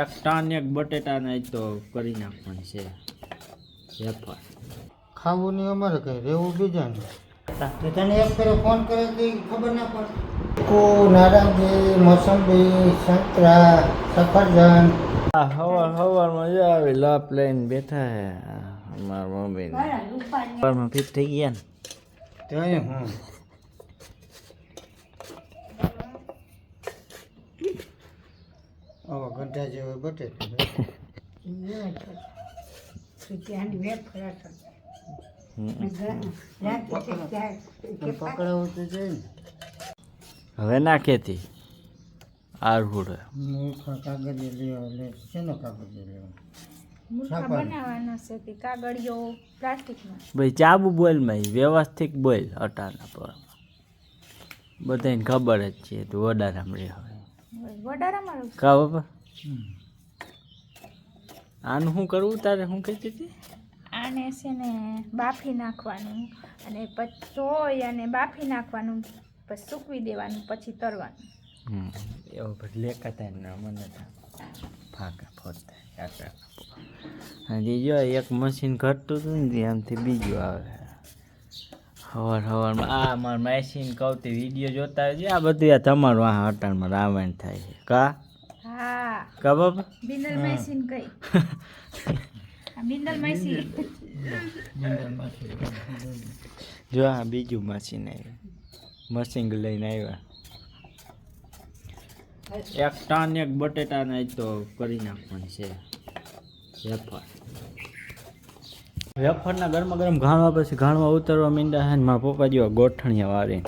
એક ટાન એક બટેટા ને તો કરી નાખવાનું છે વેફર. ખાવું નહીં અમારે કઈ રહેવું બીજાને. તો તને એક ફેરો ફોન કરે તો ખબર ના પડે. ચીકુ, નારંગી, મોસંબી, સંતરા, સફરજન. હવાર મજા આવી લાપ લઈને બેઠા હે અમારા મમ્મી ને ફિટ થઈ ગયા ને તો હું આવા ગંઠા જેવા બટેટા પકડાવું તો જાય ને. હવે નાખેતી આરહુડ કાગળ લેવા લે શેનો કાગળ લેવા બનાવવાનો છે તે કાગળિયો પ્લાસ્ટિકનો. ભાઈ ચાબુ બોલ માં વ્યવસ્થિત બોલ અટાના પર બધાને ખબર જ છે તું વડારામ રે હવે વડારામાં કા બાપા આનું શું કરવું તારે શું કહેતી હતી? આને છે ને બાફી નાખવાનું અને પછી ધોઈ અને બાફી નાખવાનું પછી સૂકવી દેવાનું પછી તરવાનું. એવું પછી લેખાતા ને મને ફાકા ફોડતા હજી જો એક મશીન ઘટતું હતું ને આમથી બીજું આવે સવારમાં આ મારા મશીન કહું વિડીયો જોતા હોય છે આ બધું આ તમારું આ હટાણમાં રામાયણ થાય છે કા હા કા બાબા બિંદલ મશીન કઈ બિંદલ મશીન જો આ બીજું મશીન આવ્યું મશીન લઈને આવ્યા એક ટાન એક બટેટા ને તો કરી નાખવાનું છે વેફર. વેફરના ગરમા ગરમ ઘાણવા પછી ઘાણવા ઉતરવા મીંડા છે ને મારા પપ્પા જેવા ગોઠણિયા વાળી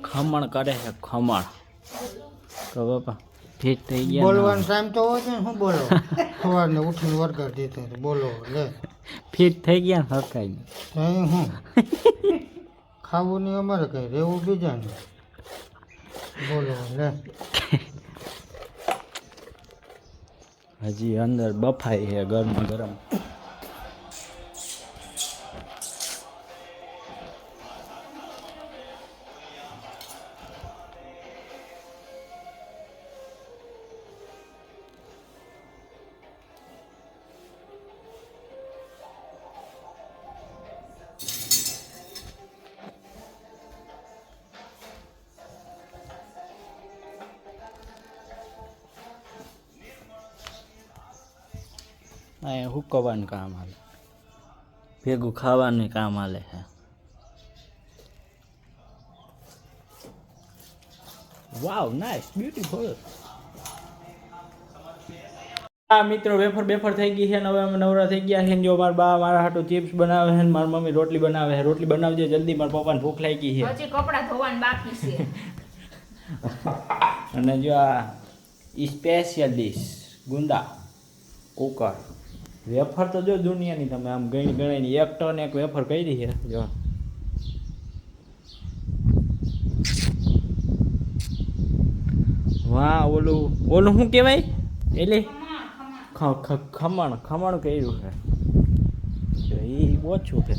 ખમણ કરે છે ખમણ તો બાપા ફિટ થઈ ગયા. બોલવાનો ટાઈમ તો હોય છે ને શું બોલો સવારને ઉઠીને વરગાડ દીધો બોલો લે ફિટ થઈ ગયા ને હકાઈ અહીં હું ખાવું નહીં અમારે કઈ રહેવું બીજાને બોલો લે હજી અંદર બફાઈ છે ગરમા ગરમ. અહીંયા હુકવવાનું કામ હાલે ભેગું ખાવાનું કામ હાલે છે. Wow nice beautiful. હા મિત્રો વેફર બેફર થઈ ગઈ છે ને હવે અમે નવરા થઈ ગયા છે. જો મારા બા મારા હાટું ચિપ્સ બનાવે છે ને મારી મમ્મી રોટલી બનાવે છે. રોટલી બનાવજે જલ્દી મારા પપ્પાને ભૂખ લાગી છે. હજી કપડાં ધોવાનું બાકી છે. અને જો આ સ્પેશિયલ ડીશ ગુંદા કુકર વેફર તો જો દુનિયાની તમે આમ ગણી ગણાની 1 ટન એક વેફર કરી છે. જો વાહ ઓલું શું કહેવાય એટલે ખમણ કર્યું છે એ ઓછું છે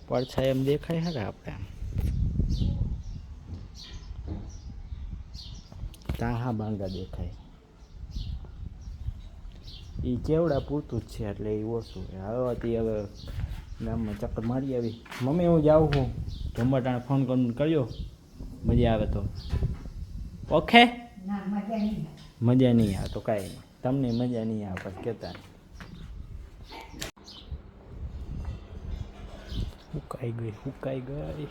પડછાય એમ દેખાય છે આપણે તાહા બાંગા દેખાય એ કેવડા પૂરતું જ છે એટલે એ ઓછું છે. હવે ગામમાં ચક્કર મારી આવી મમ્મી હું જાઉં છું જમવાટાણે ફોન કરીને કર્યો મજા આવે તો ઓકે મજા નહીં આવે તો કાંઈ નહીં તમને મજા નહીં આવે પછી કહેતા હુકાઈ ગઈ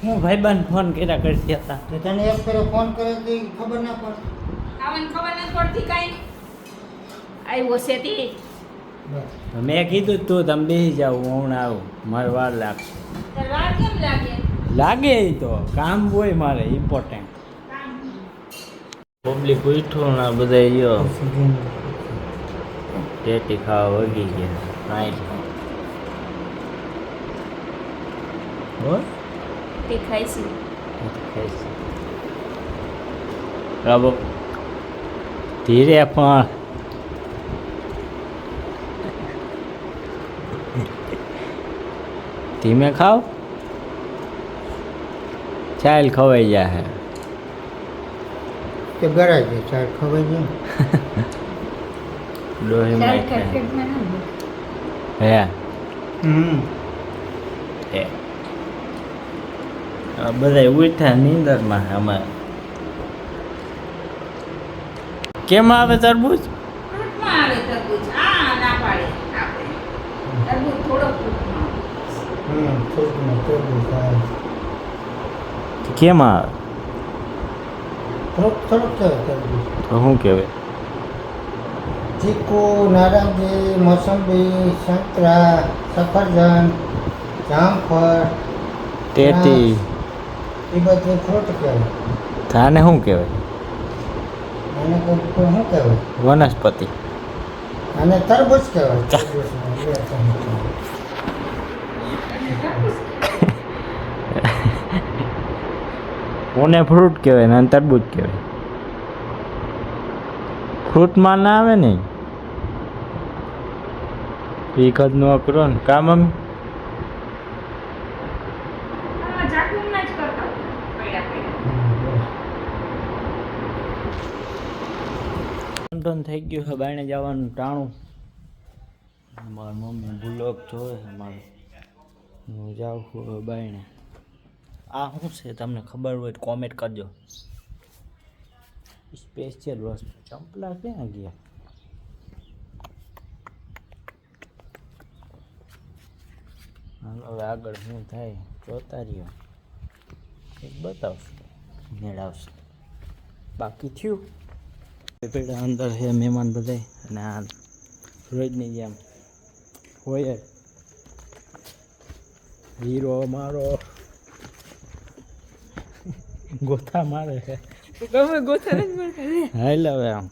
હું ભાઈબાન ફોન કર્યા કરતી હતા તો તને એક ફેરો ફોન કરે તો ખબર ના પડે. આવન ખબર નથી પડતી કઈ આવ્યો છે તે મેં કીધું તું તમે બેસી જાવ હું હમણાં આવું મારે વાર લાગશે. વાર કેમ લાગે એ તો કામ હોય મારે ઇમ્પોર્ટન્ટ પબ્લિક ઉઠું ના બધા જો ટેટી ખાવા વગી ગયા કાંઈ બોલ તે ખાઈશું રાબો ધીરે પણ ધીમે ખાવ ચાલ ખવાઈ જાય કે ગરાય છે ચાર ખવાય છે ડોહી ચાલ માઈ ખટખટમાં ના બોલ. હે એ બધા ઉઠ્યા નીંદરમાં અમારે કેમ આવે તરબૂચ ફ્રૂટમાં આવે તરબૂચ. આ ના પાડે આપણે. તરબૂચ થોડો ફ્રૂટમાં આવે. થોડુંક તરબૂચ આવે કેમ આવે થોડુંક કહેવાય તરબૂચ તો શું કહેવાય ચીકુ નારંગી મોસંબી સંતરા સફરજન જામફળ ટેટી એ બધું ફ્રૂટ કહેવાય તાને શું કહેવાય અને કોઈ શું કહેવાય વનસ્પતિ અને તરબૂચ કહેવાય તરબૂચને બે ત્રણ કહેવાય. કોને ફ્રૂટ કહેવાય ને તરબૂચ કહેવાય ફ્રૂટમાં ના આવે ને એક જ નો કરો ને કા મમ્મી આમાં જાકુમના જ કરતા હોય. પડ્યા. ટન થઈ ગયું છે બાયણે જવાનું ટાણું મારી મમ્મી બ્લોગ જોવે છે મારે હું જાઉં છું હવે બાયણે આ શું છે તમને ખબર હોય તો કોમેન્ટ કરજો સ્પેશિયલ વસ્તુ ચંપલા ક્યાં ગયા હાલો હવે આગળ શું થાય જોતા રહ્યો એક બતાવશું મેળવશે બાકી થયું પેલા અંદર છે મહેમાન બધાય અને આ રોજની જેમ હોય જ. હીરો મારો ગોથા મારે છે ગમે ગોથણ જ મળે. હાલ હવે આમ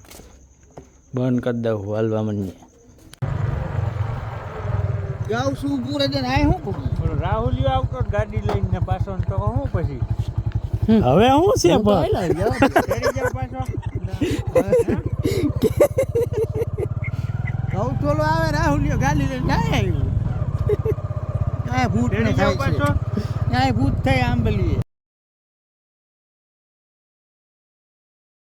બંધ કરી દઉં હાલવા માંડીએ જાઉં છું પૂરે જઈને આ શું રાહુલિયો આવતો ગાડી લઈને પાછો તો શું પછી હવે શું છે ગૌઠોલો આવે રાહુલિયો ગાડી લઈને જાય આવ્યું કાંઈ ભૂત ન થાય છે કાંઈ ભૂત થાય આંબલીએ